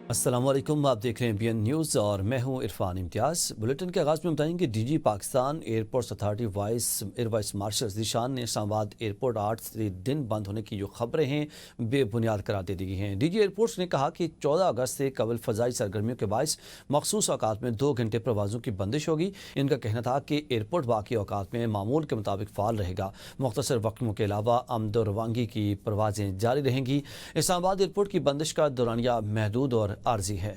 अस्सलाम वालेकुम, आप देख रहे हैं BN न्यूज़ और मैं हूं इरफान इम्तियाज़। बुलेटिन के आगाज़ में बताएंगे DG Pakistan airports authority air vice marshal Zeeshan ने इस्लामाबाद एयरपोर्ट 8 दिन बंद होने की जो खबरें हैं बेबुनियाद करार दे दी गई हैं। DG एयरपोर्ट्स ने कहा कि 14 अगस्त से कबल फ़ज़ाई सरगर्मियों के बायस मखसूस औकात में 2 घंटे प्रवाज़ों की बंदिश होगी। इनका कहना था कि एयरपोर्ट बाकी औकात में मामूल के मुताबिक फ़ाल रहेगा। मुख्तसर वक्तों के अलावा आमद और रवानगी की परवाज़ें जारी रहेंगी। इस्लामाबाद एयरपोर्ट की बंदिश का दौरानिया महदूद और आर्जी है।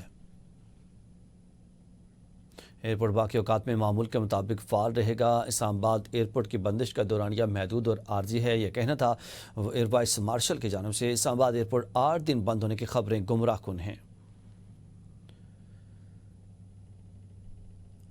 एयरपोर्ट बाकी औकात में मामूल के मुताबिक फ़ाल रहेगा। इस्लामाबाद एयरपोर्ट की बंदिश का दौरानिया महदूद और आर्जी है, यह कहना था एयर वाइस मार्शल की जानिब से। इस्लामाबाद एयरपोर्ट 8 दिन बंद होने की खबरें गुमराह कुन हैं।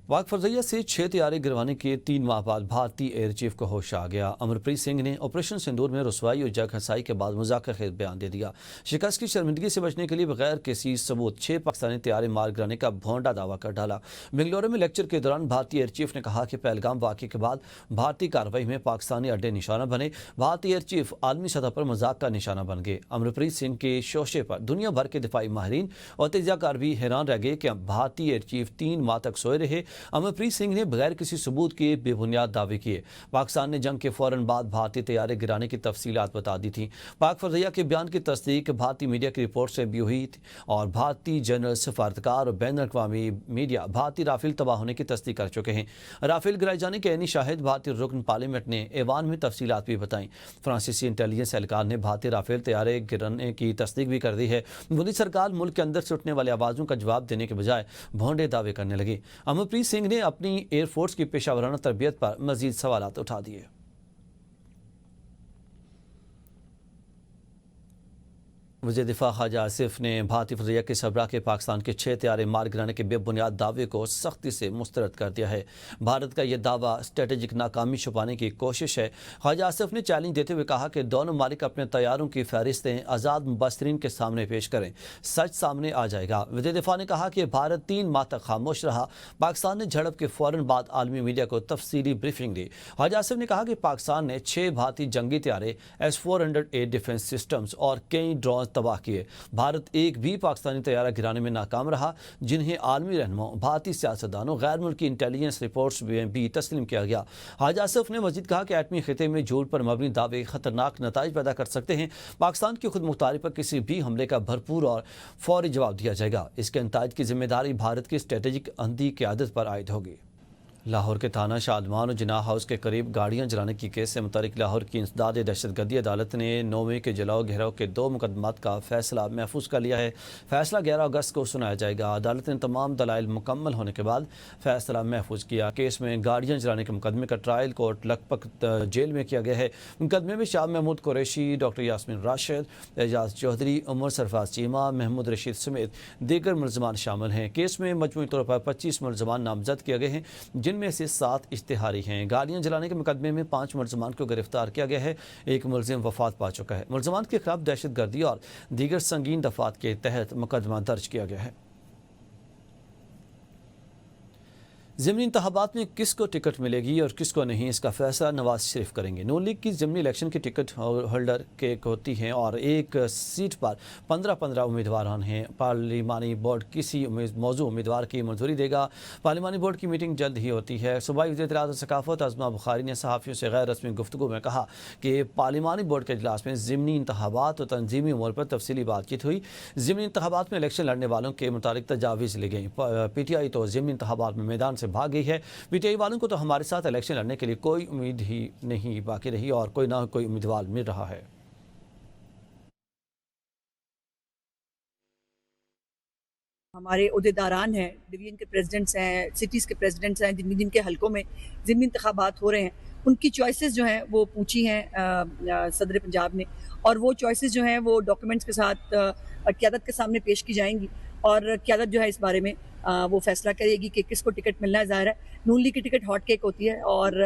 पाक फर्जैया से 6 तैयारे गिरवाने के 3 माह बाद भारतीय एयर चीफ को होश आ गया। अमरप्रीत सिंह ने ऑपरेशन सिंदूर में रसवाई और जग हसाई के बाद मुज़ाकर खेज बयान दे दिया। शिकस्त की शर्मिंदगी से बचने के लिए बगैर किसी सबूत 6 पाकिस्तानी तैयारे मार गिराने का भोंडा दावा कर डाला। बेंगलुरु में लेक्चर के दौरान भारतीय एयर चीफ ने कहा कि पहलगाम वाक़े के बाद भारतीय कार्रवाई में पाकिस्तानी अड्डे निशाना बने। भारतीय एयर चीफ आलमी सतह पर मजाक का निशाना बन गए। अमरप्रीत सिंह के शोशे पर दुनिया भर के दिफाई माहिरीन और तजियाकार भी हैरान रह गए कि भारतीय एयर चीफ 3 माह तक सोए रहे। अमरप्रीत सिंह ने बगैर किसी सबूत के बेबुनियाद दावे किए। पाकिस्तान ने जंग के फौरन बाद भारतीय तैयारे गिराने की तफसीलात बता दी थी। पाक फर्जैया के बयान की तस्दीक भारतीय मीडिया की रिपोर्ट से भी हुई थी और भारतीय जनरल सफारतकार और बैन अवी मीडिया भारतीय राफेल तबाह होने की तस्दीक कर चुके हैं। राफेल गिराए जाने के ऐनी शाहिद भारतीय रुकन पार्लियामेंट ने ऐवान में तफसीलात भी बताई। फ्रांसीसी इंटेलिजेंस एहलकार ने भारतीय राफेल तैयारे गिराने की तस्दीक भी कर दी है। मोदी सरकार मुल्क के अंदर से उठने वाली आवाज़ों का जवाब देने के बजाय भोंडे दावे करने लगी। अमरप्रीत सिंह ने अपनी एयरफोर्स की पेशावराना तरबियत पर मजीद सवालात उठा दिए। वज़ीर दिफा ख्वाजा आसिफ ने भारतीय फर्जैया के सरबराह के पाकिस्तान के 6 तैयारे मार गिराने के बेबुनियाद दावे को सख्ती से मुस्तरद कर दिया है। भारत का यह दावा स्ट्रेटेजिक नाकामी छुपाने की कोशिश है। ख्वाजा आसिफ ने चैलेंज देते हुए कहा कि दोनों मालिक अपने तैयारों की फहरिस्तें आज़ाद मुबसरीन के सामने पेश करें, सच सामने आ जाएगा। वज़ीर दिफा ने कहा कि भारत 3 माह तक खामोश रहा। पाकिस्तान ने झड़प के फौरन बाद आलमी मीडिया को तफसीली ब्रीफिंग दी। ख्वाजा आसिफ ने कहा कि पाकिस्तान ने 6 भारतीय जंगी तैयारे S-400 डिफेंस सिस्टम्स और कई ड्रोन तबाह किए। भारत एक भी पाकिस्तानी तैयारा गिराने में नाकाम रहा, जिन्हें आलमी रहनुमाओं, भारतीय सियासतदानों, गैर मुल्की इंटेलिजेंस रिपोर्ट्स में भी तस्लीम किया गया। ख्वाजा आसिफ ने मजीद कहा कि एटमी खिते में झूठ पर मबनी दावे खतरनाक नताइज पैदा कर सकते हैं। पाकिस्तान की खुद मुख्तारी पर किसी भी हमले का भरपूर और फौरी जवाब दिया जाएगा। इसके नताइज की जिम्मेदारी भारत की स्ट्रेटेजिक अंधी क़यादत पर आयद होगी। लाहौर के थाना शादमान और जिनाह हाउस के करीब गाड़ियां जलाने की केस से मुतालिक लाहौर की इंसदाद दहशतगर्दी अदालत ने 9वें के जलाओ घेराव के 2 मुकदमात का फैसला महफूज कर लिया है। फैसला 11 अगस्त को सुनाया जाएगा। अदालत ने तमाम दलाइल मुकम्मल होने के बाद फैसला महफूज किया। केस में गाड़ियां जलाने के मुकदमे का ट्रायल कोर्ट लखपत जेल में किया गया है। मुकदमे में शाह महमूद कुरैशी, डॉक्टर यास्मीन राशिद, एजाज चौधरी, उमर सरफराज चीमा, महमूद रशीद समेत दीगर मुलजमान शामिल हैं। केस में मजमूई तौर पर 25 मुलजमान नामजद किए गए हैं, जिनमें से 7 इश्तिहारी हैं। गाड़ियां जलाने के मुकदमे में 5 मुलजमान को गिरफ्तार किया गया है। एक मुलजिम वफात पा चुका है। मुलजमान के खिलाफ दहशतगर्दी और दीगर संगीन दफात के तहत मुकदमा दर्ज किया गया है। ज़िमनी इंतखाबात में किसको टिकट मिलेगी और किसको नहीं, इसका फैसला नवाज शरीफ करेंगे। नून लीग की ज़िमनी इलेक्शन की टिकट होल्डर के होती हैं और एक सीट पर 15-15 उम्मीदवार हैं। पार्लिमानी बोर्ड किसी मौजू उम्मीदवार की मंजूरी देगा। पार्लिमानी बोर्ड की मीटिंग जल्द ही होती है। सूबाई वज़ीर इत्तलात और सकाफ़त अज़मा बुखारी ने सहाफ़ियों से गैर रस्मी गुफ्तगू में कहा कि पार्लिमानी बोर्ड के इजलास में ज़िमनी इंतखाबात और तंजीमी उमूर पर तफसीली बातचीत हुई। ज़िमनी इंतखाबात में इलेक्शन लड़ने वालों के मुतालिक तजावीज़ ली गई। PTI तो ज़िमनी इंतखाबात में मैदान से भाग गई है। PTI वालों को तो हमारे साथ इलेक्शन लड़ने के लिए कोई उम्मीद ही नहीं बाकी रही और कोई ना कोई उम्मीदवार मिल रहा है। हमारे उहदेदारान हैं, डिवीजन के प्रेसिडेंट्स हैं, सिटीज़ के प्रेसिडेंट्स हैं, जिनके हलकों में ज़िमनी इंतखाबात हो रहे हैं, उनकी चॉइसेस जो हैं वो पूछी हैं सदर पंजाब ने, और वो चॉइसेस जो हैं वो डॉक्यूमेंट्स के साथ क़यादत के सामने पेश की जाएंगी और क़यादत जो है इस बारे में वो फैसला करेगी कि किसको टिकट मिलना है। ज़ाहिर है नून लीग की टिकट हॉट केक होती है और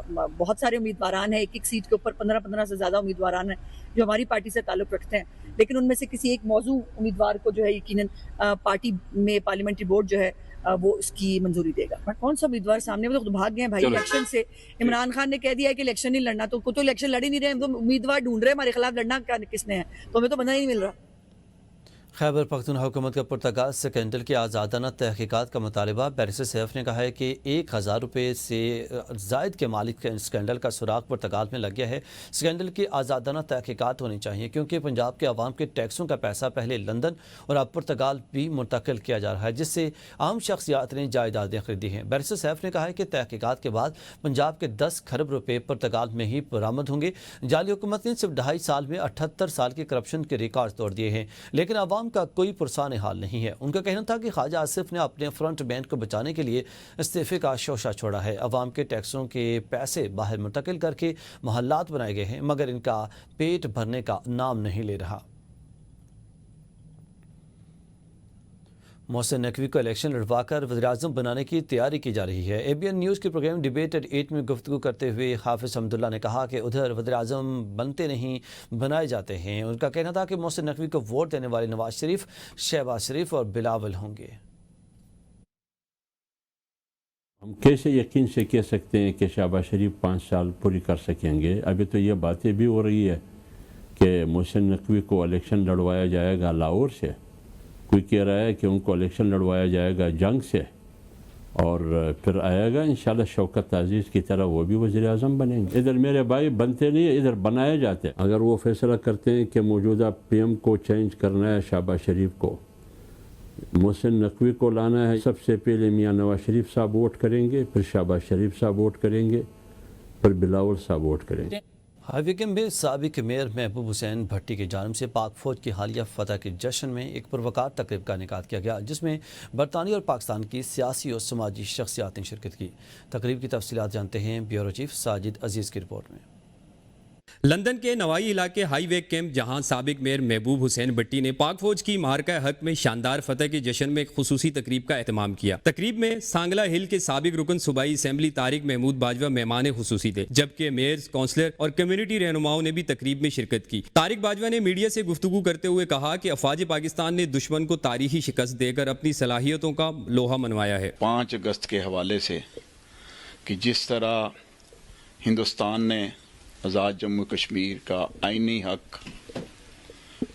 बहुत सारे उम्मीदवारान हैं, एक सीट के ऊपर 15-15 से ज़्यादा उम्मीदवारान हैं जो हमारी पार्टी से ताल्लुक़ रखते हैं, लेकिन उनमें से किसी एक मौजू उम्मीदवार को जो है यकीनन पार्टी में पार्लियामेंट्री बोर्ड जो है वो इसकी मंजूरी देगा। कौन सा उम्मीदवार सामने, वो तो भाग गए भाई इलेक्शन से। इमरान खान ने कह दिया है कि इलेक्शन नहीं लड़ना, तो इलेक्शन लड़ ही नहीं रहे, हम तो उम्मीदवार ढूंढ रहे हैं, हमारे खिलाफ लड़ना किसने है, तो हमें तो बंदा ही नहीं मिल रहा। खैबर पख्तूनख्वा हुकूमत का पुर्तगाल स्कैंडल की आज़ादाना तहकीकात का मुतालबा। बैरिस्टर सैफ ने कहा है कि 1000 रुपये से जायद के मालिक के स्कैंडल का सुराग पुर्तगाल में लग गया है। स्कैंडल की आज़ादाना तहकीकात होनी चाहिए क्योंकि पंजाब के अवाम के टैक्सों का पैसा पहले लंदन और अब पुर्तगाल भी मुंतकिल किया जा रहा है, जिससे आम शख्सियात ने जायदादें खरीदी हैं। बैरिस्टर सैफ ने कहा है कि तहकीकात के बाद पंजाब के 10 खरब रुपये पुर्तगाल में ही बरामद होंगे। जाली हुकूमत ने सिर्फ 2.5 साल में 78 साल के करप्शन के रिकॉर्ड तोड़ दिए हैं, लेकिन अवाम का कोई पुरसान हाल नहीं है। उनका कहना था कि ख्वाजा आसिफ ने अपने फ्रंट बैंक को बचाने के लिए इस्तीफे का शोशा छोड़ा है। अवाम के टैक्सों के पैसे बाहर मुंतकिल करके महल्लात बनाए गए हैं, मगर इनका पेट भरने का नाम नहीं ले रहा। मोहसिन नकवी को इलेक्शन लड़वाकर वज़ीर-ए-आज़म बनाने की तैयारी की जा रही है। ABN न्यूज़ के प्रोग्राम डिबेट एट 8 में गुफ्तगू करते हुए हाफिज़ हमदुल्ला ने कहा कि उधर वज़ीर-ए-आज़म बनते नहीं बनाए जाते हैं। उनका कहना था कि मोहसिन नकवी को वोट देने वाले नवाज शरीफ, शहबाज शरीफ और बिलावल होंगे। हम कैसे यकीन से कह सकते हैं कि शहबाज शरीफ 5 साल पूरी कर सकेंगे? अभी तो ये बातें भी हो रही है कि मोहसिन नकवी को इलेक्शन लड़वाया जाएगा लाहौर से, कोई कह रहा है कि उनको इलेक्शन लड़वाया जाएगा जंग से, और फिर आएगा इंशाल्लाह शौकत अजीज़ की तरह वो भी वज़ीर-ए-आज़म बनेंगे। इधर मेरे भाई बनते नहीं है, इधर बनाए जाते हैं। अगर वो फैसला करते हैं कि मौजूदा PM को चेंज करना है, शहबाज शरीफ को, मोहसिन नकवी को लाना है, सबसे पहले मियाँ नवाज शरीफ साहब वोट करेंगे, फिर शहबाज शरीफ साहब वोट करेंगे, फिर बिलावल साहब वोट करेंगे। हाईवे में साबिक मेयर महबूब हुसैन भट्टी की जानिब से पाक फौज की हालिया फतह के जश्न में एक पुरवकार तकरीब का इनेकाद किया गया, जिसमें बरतानिया और पाकिस्तान की सियासी और समाजी शख्सियात ने शिरकत की। तकरीब की तफसीलात जानते हैं ब्यूरो चीफ साजिद अजीज़ की रिपोर्ट में। लंदन के नवाई इलाके हाईवे कैंप, जहां साबिक मेयर महबूब हुसैन भट्टी ने पाक फौज की मार्का हक में शानदार फतह के जश्न में एक खुसूसी तकरीब का एहतमाम किया। तकरीब में सांगला हिल के साबिक रुकन सूबाई असेंबली तारिक महमूद बाजवा मेहमान खुसूसी थे, जबकि मेयर्स, काउंसलर और कम्युनिटी रहनुमाओं ने भी तकरीब में शिरकत की। तारिक बाजवा ने मीडिया से गुफ्तगू करते हुए कहा कि अफवाज पाकिस्तान ने दुश्मन को तारीखी शिकस्त देकर अपनी सलाहियतों का लोहा मनवाया है। 5 अगस्त के हवाले से कि जिस तरह हिंदुस्तान ने आज़ाद जम्मू कश्मीर का आईनी हक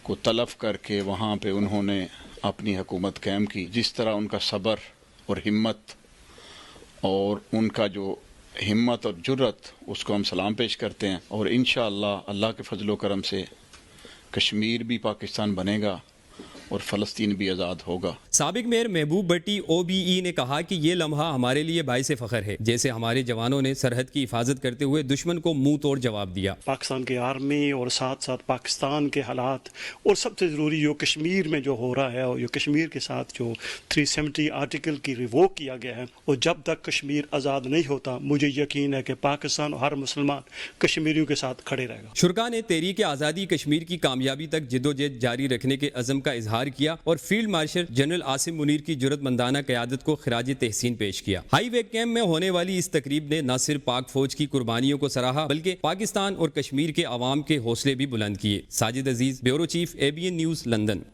को तलफ करके वहाँ पे उन्होंने अपनी हुकूमत कायम की, जिस तरह उनका सब्र और हिम्मत और उनका जो हिम्मत और जुर्रत, उसको हम सलाम पेश करते हैं। और इंशाअल्लाह अल्लाह के फजलो करम से कश्मीर भी पाकिस्तान बनेगा और फ़लस्तीन भी आज़ाद होगा। साबिक मेयर महबूब भट्टी OBE ने कहा कि ये लम्हा हमारे लिए बाइस फ़ख्र है, जैसे हमारे जवानों ने सरहद की हिफाजत करते हुए दुश्मन को मुंह तोड़ जवाब दिया। पाकिस्तान की आर्मी और साथ साथ पाकिस्तान के हालात, और सबसे ज़रूरी जो कश्मीर में जो हो रहा है, और जो कश्मीर के साथ जो 370 आर्टिकल की रिवोक किया गया है, और जब तक कश्मीर आज़ाद नहीं होता, मुझे यकीन है कि पाकिस्तान और हर मुसलमान कश्मीरियों के साथ खड़े रहेगा। शुरका ने तहरीक आज़ादी कश्मीर की कामयाबी तक जिद्दोजहद जारी रखने के अज़म का इजहार किया और field marshal general Asim Munir की जुर्रतमंदाना क़यादत को खिराज तहसीन पेश किया। हाईवे कैंप में होने वाली इस तकरीब ने न सिर्फ पाक फौज की कुर्बानियों को सराहा, बल्कि पाकिस्तान और कश्मीर के अवाम के हौसले भी बुलंद किए। Sajid Aziz, bureau chief, ABN news, London.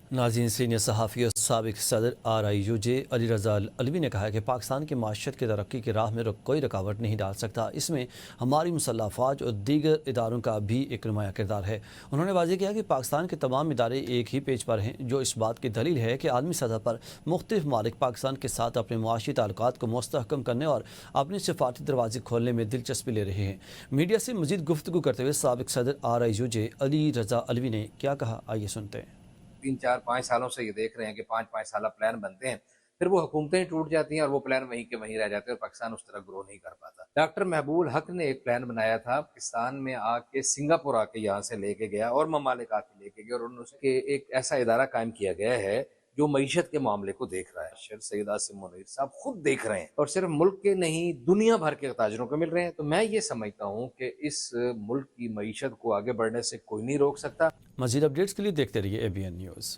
नाज़रीन, सीनियर सहाफ़ी और साबिक सदर RIUJ अली रज़ा अलवी ने कहा है कि पाकिस्तान की माशत की तरक्की की राह में कोई रुकावट नहीं डाल सकता। इसमें हमारी मुसल्लह अफ़वाज और दीगर इदारों का भी एक नुमाया किरदार है। उन्होंने वाज़ेह किया कि पाकिस्तान के तमाम इदारे एक ही पेज पर हैं, जो इस बात की दलील है कि आलमी सतह पर मुख्तलिफ ममालिक पाकिस्तान के साथ अपने मुआशी ताल्लुकात को मुस्तहकम करने और अपने सिफारती दरवाजे खोलने में दिलचस्पी ले रहे हैं। मीडिया से मज़ीद गुफ्तगू करते हुए साबिक सदर RIUJ अली रज़ा अलवी ने क्या कहा, आइए सुनते हैं। 3, 4, 5 सालों से ये देख रहे हैं कि 5-5 साल प्लान बनते हैं, फिर वो हुकूमतें टूट जाती हैं और वो प्लान वहीं के वहीं रह जाते हैं और पाकिस्तान उस तरह ग्रो नहीं कर पाता। डॉक्टर महबूब हक ने एक प्लान बनाया था, पाकिस्तान में आके सिंगापुर आके यहाँ से लेके गया और ममालिक आके लेके गया, और उनके एक ऐसा इदारा कायम किया गया है जो मईशत के मामले को देख रहा है। शेर सैयद आसिम मुनीर साहब खुद देख रहे हैं, और सिर्फ मुल्क के नहीं दुनिया भर के ताजरों को मिल रहे हैं। तो मैं ये समझता हूँ कि इस मुल्क की मईशत को आगे बढ़ने से कोई नहीं रोक सकता। मज़ीद अपडेट्स के लिए देखते रहिए ABN न्यूज़।